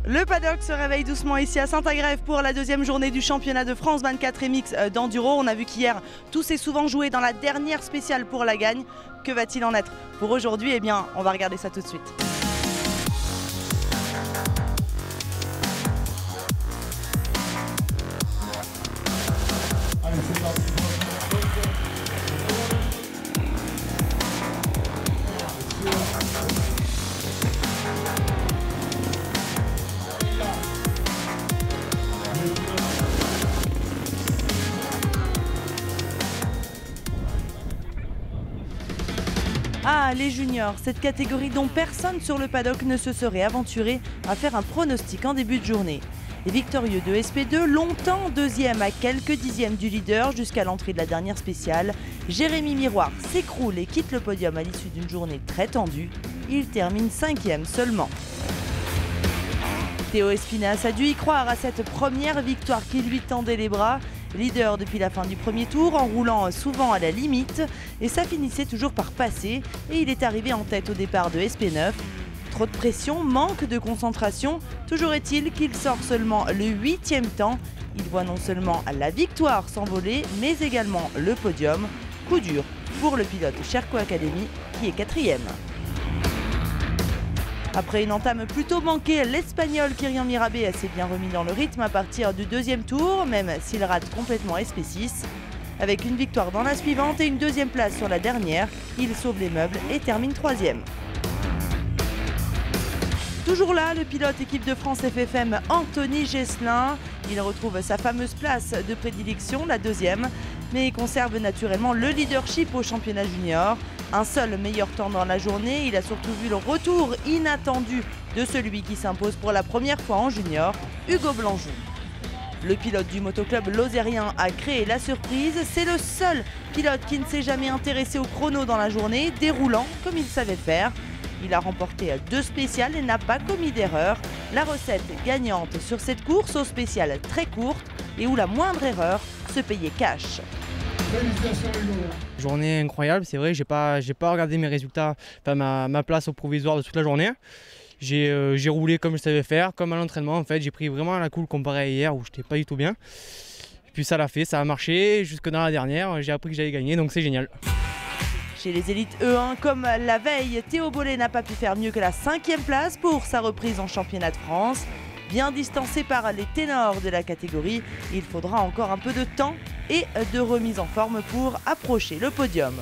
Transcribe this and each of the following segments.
Le paddock se réveille doucement ici à Saint-Agrève pour la deuxième journée du championnat de France 24 MX d'enduro. On a vu qu'hier, tout s'est souvent joué dans la dernière spéciale pour la gagne. Que va-t-il en être pour aujourd'hui? Eh bien, on va regarder ça tout de suite. Allez, c'est parti. Ah, les juniors, cette catégorie dont personne sur le paddock ne se serait aventuré à faire un pronostic en début de journée. Les victorieux de SP2, longtemps deuxième à quelques dixièmes du leader jusqu'à l'entrée de la dernière spéciale, Jérémy Miroir s'écroule et quitte le podium à l'issue d'une journée très tendue. Il termine cinquième seulement. Théo Espinas a dû y croire à cette première victoire qui lui tendait les bras. Leader depuis la fin du premier tour, en roulant souvent à la limite, et ça finissait toujours par passer, et il est arrivé en tête au départ de SP9. Trop de pression, manque de concentration, toujours est-il qu'il sort seulement le 8e temps. Il voit non seulement la victoire s'envoler, mais également le podium. Coup dur pour le pilote Sherco Academy qui est 4e. Après une entame plutôt manquée, l'Espagnol Kyrian Mirabé s'est bien remis dans le rythme à partir du deuxième tour, même s'il rate complètement SP6. Avec une victoire dans la suivante et une deuxième place sur la dernière, il sauve les meubles et termine 3e. Toujours là, le pilote équipe de France FFM Anthony Gesselin. Il retrouve sa fameuse place de prédilection, la deuxième, mais il conserve naturellement le leadership au championnat junior. Un seul meilleur temps dans la journée, il a surtout vu le retour inattendu de celui qui s'impose pour la première fois en junior, Hugo Blanjou. Le pilote du motoclub lozérien a créé la surprise, c'est le seul pilote qui ne s'est jamais intéressé au chrono dans la journée, déroulant comme il savait faire. Il a remporté 2 spéciales et n'a pas commis d'erreur. La recette gagnante sur cette course aux spéciales très courtes et où la moindre erreur se payait cash. Journée incroyable, c'est vrai, j'ai pas regardé mes résultats, enfin ma place au provisoire de toute la journée. J'ai roulé comme je savais faire, comme à l'entraînement en fait, j'ai pris vraiment la cool comparé à hier où j'étais pas du tout bien. Et puis ça l'a fait, ça a marché, jusque dans la dernière, j'ai appris que j'allais gagner, donc c'est génial. Chez les élites E1, comme la veille, Théo Bollé n'a pas pu faire mieux que la 5e place pour sa reprise en championnat de France. Bien distancé par les ténors de la catégorie, il faudra encore un peu de temps et de remise en forme pour approcher le podium.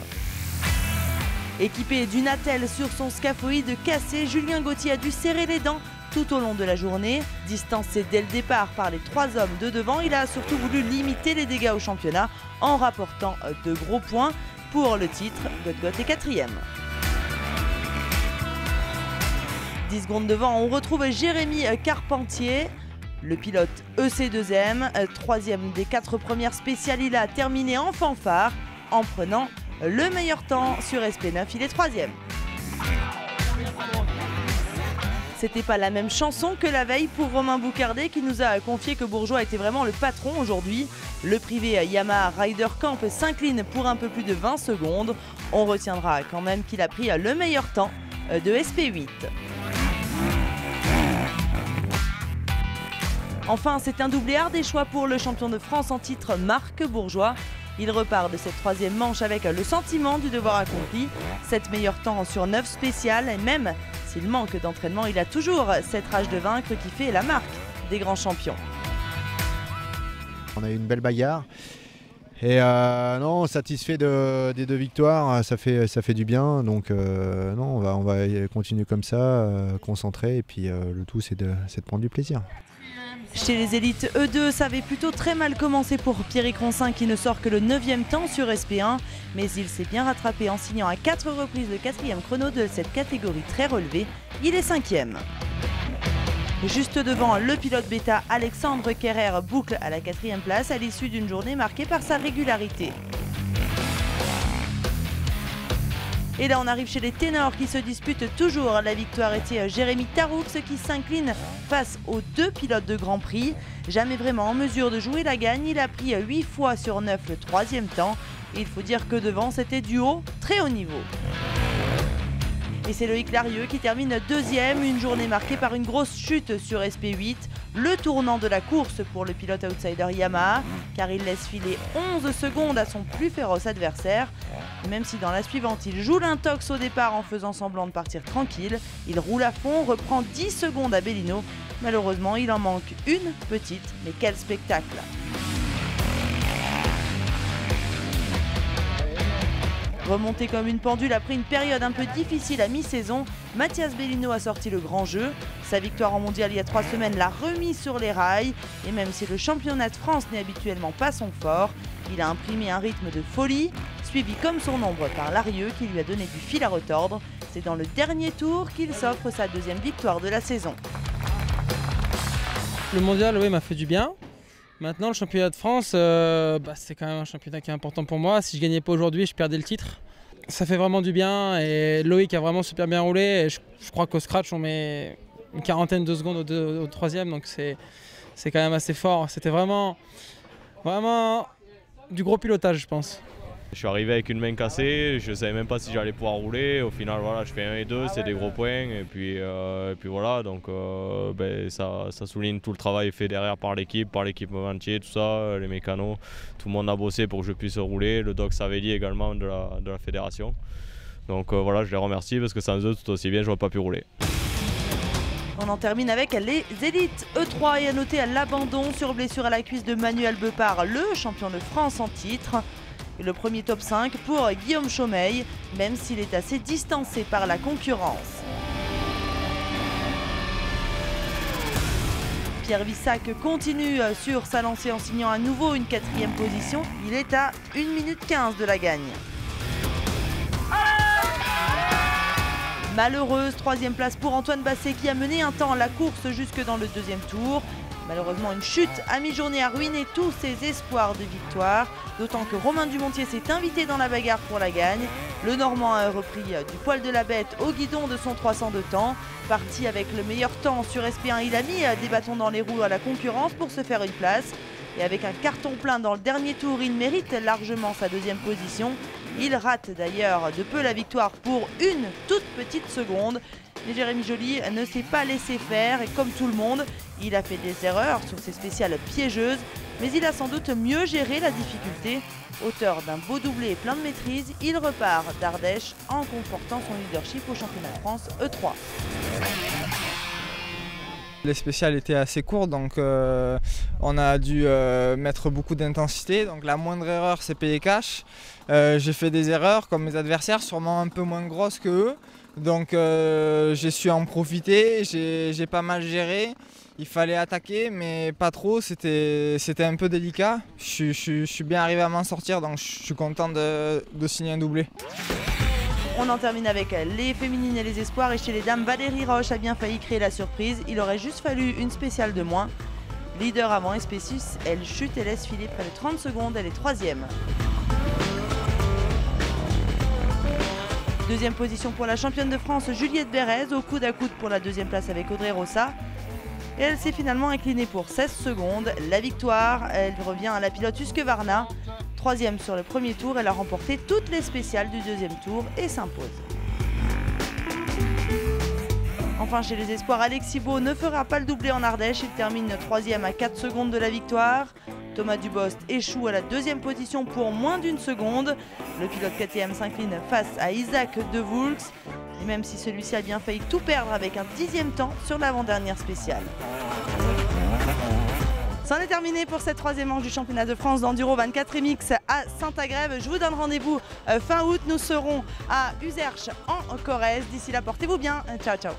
Équipé d'une attelle sur son scaphoïde cassé, Julien Gauthier a dû serrer les dents tout au long de la journée. Distancé dès le départ par les 3 hommes de devant, il a surtout voulu limiter les dégâts au championnat en rapportant de gros points. Pour le titre, Godgot est 4e. 10 secondes devant, on retrouve Jérémy Carpentier. Le pilote EC2M, 3e des 4 premières spéciales, il a terminé en fanfare en prenant le meilleur temps sur SP9, il est 3e. C'était pas la même chanson que la veille pour Romain Boucardet qui nous a confié que Bourgeois était vraiment le patron aujourd'hui. Le privé Yamaha Ryder Camp s'incline pour un peu plus de 20 secondes. On retiendra quand même qu'il a pris le meilleur temps de SP8. Enfin, c'est un doublé ardéchois pour le champion de France en titre Marc Bourgeois. Il repart de cette 3e manche avec le sentiment du devoir accompli. 7 meilleurs temps sur 9 spéciales et même s'il manque d'entraînement, il a toujours cette rage de vaincre qui fait la marque des grands champions. On a eu une belle bagarre et non, satisfait des 2 victoires, ça fait du bien. Donc non, on va continuer comme ça, concentré, et puis le tout c'est de prendre du plaisir. Chez les élites E2, ça avait plutôt très mal commencé pour Pierrick Roncin qui ne sort que le 9e temps sur SP1. Mais il s'est bien rattrapé en signant à 4 reprises le 4e chrono de cette catégorie très relevée. Il est 5e. Juste devant, le pilote bêta Alexandre Kerrer boucle à la 4e place à l'issue d'une journée marquée par sa régularité. Et là on arrive chez les ténors qui se disputent toujours la victoire. Était Jérémy Taroux qui s'incline face aux 2 pilotes de Grand Prix. Jamais vraiment en mesure de jouer la gagne, il a pris 8 fois sur 9 le 3e temps. Et il faut dire que devant c'était du haut, très haut niveau. Et c'est Loïc Larieux qui termine deuxième, une journée marquée par une grosse chute sur SP8, le tournant de la course pour le pilote outsider Yamaha, car il laisse filer 11 secondes à son plus féroce adversaire. Et même si dans la suivante il joue l'intox au départ en faisant semblant de partir tranquille, il roule à fond, reprend 10 secondes à Bellino. Malheureusement, il en manque une petite, mais quel spectacle! Remonté comme une pendule après une période un peu difficile à mi-saison, Mathias Bellino a sorti le grand jeu. Sa victoire en mondial il y a 3 semaines l'a remis sur les rails. Et même si le championnat de France n'est habituellement pas son fort, il a imprimé un rythme de folie, suivi comme son ombre par Larieux qui lui a donné du fil à retordre. C'est dans le dernier tour qu'il s'offre sa deuxième victoire de la saison. Le mondial, oui, m'a fait du bien. Maintenant, le championnat de France, c'est quand même un championnat qui est important pour moi. Si je ne gagnais pas aujourd'hui, je perdais le titre. Ça fait vraiment du bien et Loïc a vraiment super bien roulé. Et je crois qu'au scratch, on met une quarantaine de secondes au troisième, donc c'est quand même assez fort. C'était vraiment du gros pilotage, je pense. Je suis arrivé avec une main cassée, je ne savais même pas si j'allais pouvoir rouler. Au final, voilà, je fais 1 et 2, c'est des gros points. Et puis voilà, donc ça souligne tout le travail fait derrière par l'équipe entière, tout ça, les mécanos. Tout le monde a bossé pour que je puisse rouler. Le doc Savelli également de la fédération. Donc voilà, je les remercie parce que sans eux, tout aussi bien, je n'aurais pas pu rouler. On en termine avec les élites E3 et à noter à l'abandon sur blessure à la cuisse de Manuel Beupard, le champion de France en titre. Et le premier top 5 pour Guillaume Chaumeil, même s'il est assez distancé par la concurrence. Pierre Vissac continue sur sa lancée en signant à nouveau une 4e position. Il est à 1 minute 15 de la gagne. Malheureuse 3e place pour Antoine Basset qui a mené un temps la course jusque dans le 2e tour. Malheureusement, une chute à mi-journée a ruiné tous ses espoirs de victoire, d'autant que Romain Dumontier s'est invité dans la bagarre pour la gagne. Le Normand a repris du poil de la bête au guidon de son 300 de temps. Parti avec le meilleur temps sur SP1, il a mis des bâtons dans les roues à la concurrence pour se faire une place. Et avec un carton plein dans le dernier tour, il mérite largement sa 2e position. Il rate d'ailleurs de peu la victoire pour une toute petite seconde. Mais Jérémy Joly ne s'est pas laissé faire et comme tout le monde, il a fait des erreurs sur ses spéciales piégeuses, mais il a sans doute mieux géré la difficulté. Auteur d'un beau doublé et plein de maîtrise, il repart d'Ardèche en confortant son leadership au championnat de France E3. Les spéciales étaient assez courtes, donc on a dû mettre beaucoup d'intensité. Donc la moindre erreur, c'est payé cash. J'ai fait des erreurs comme mes adversaires, sûrement un peu moins grosses que eux. Donc j'ai su en profiter, j'ai pas mal géré. Il fallait attaquer, mais pas trop, c'était un peu délicat. Je suis bien arrivé à m'en sortir, donc je suis content de signer un doublé. On en termine avec les féminines et les espoirs. Et chez les dames, Valérie Roche a bien failli créer la surprise. Il aurait juste fallu une spéciale de moins. Leader avant SP6, elle chute et laisse filer près de 30 secondes. Elle est 3e. 2e position pour la championne de France, Juliette Bérez, au coude à coude pour la 2e place avec Audrey Rossa. Et elle s'est finalement inclinée pour 16 secondes. La victoire, elle revient à la pilote Husqvarna. 3e sur le premier tour, elle a remporté toutes les spéciales du 2e tour et s'impose. Enfin, chez les espoirs, Alexis Beau ne fera pas le doublé en Ardèche. Il termine 3e à 4 secondes de la victoire. Thomas Dubost échoue à la 2e position pour moins d'1 seconde. Le pilote KTM s'incline face à Isaac De Voulks. Et même si celui-ci a bien failli tout perdre avec un 10e temps sur l'avant-dernière spéciale. C'en est terminé pour cette 3e manche du championnat de France d'Enduro 24 MX à Saint-Agrève. Je vous donne rendez-vous fin août. Nous serons à Uzerche en Corrèze. D'ici là, portez-vous bien. Ciao, ciao.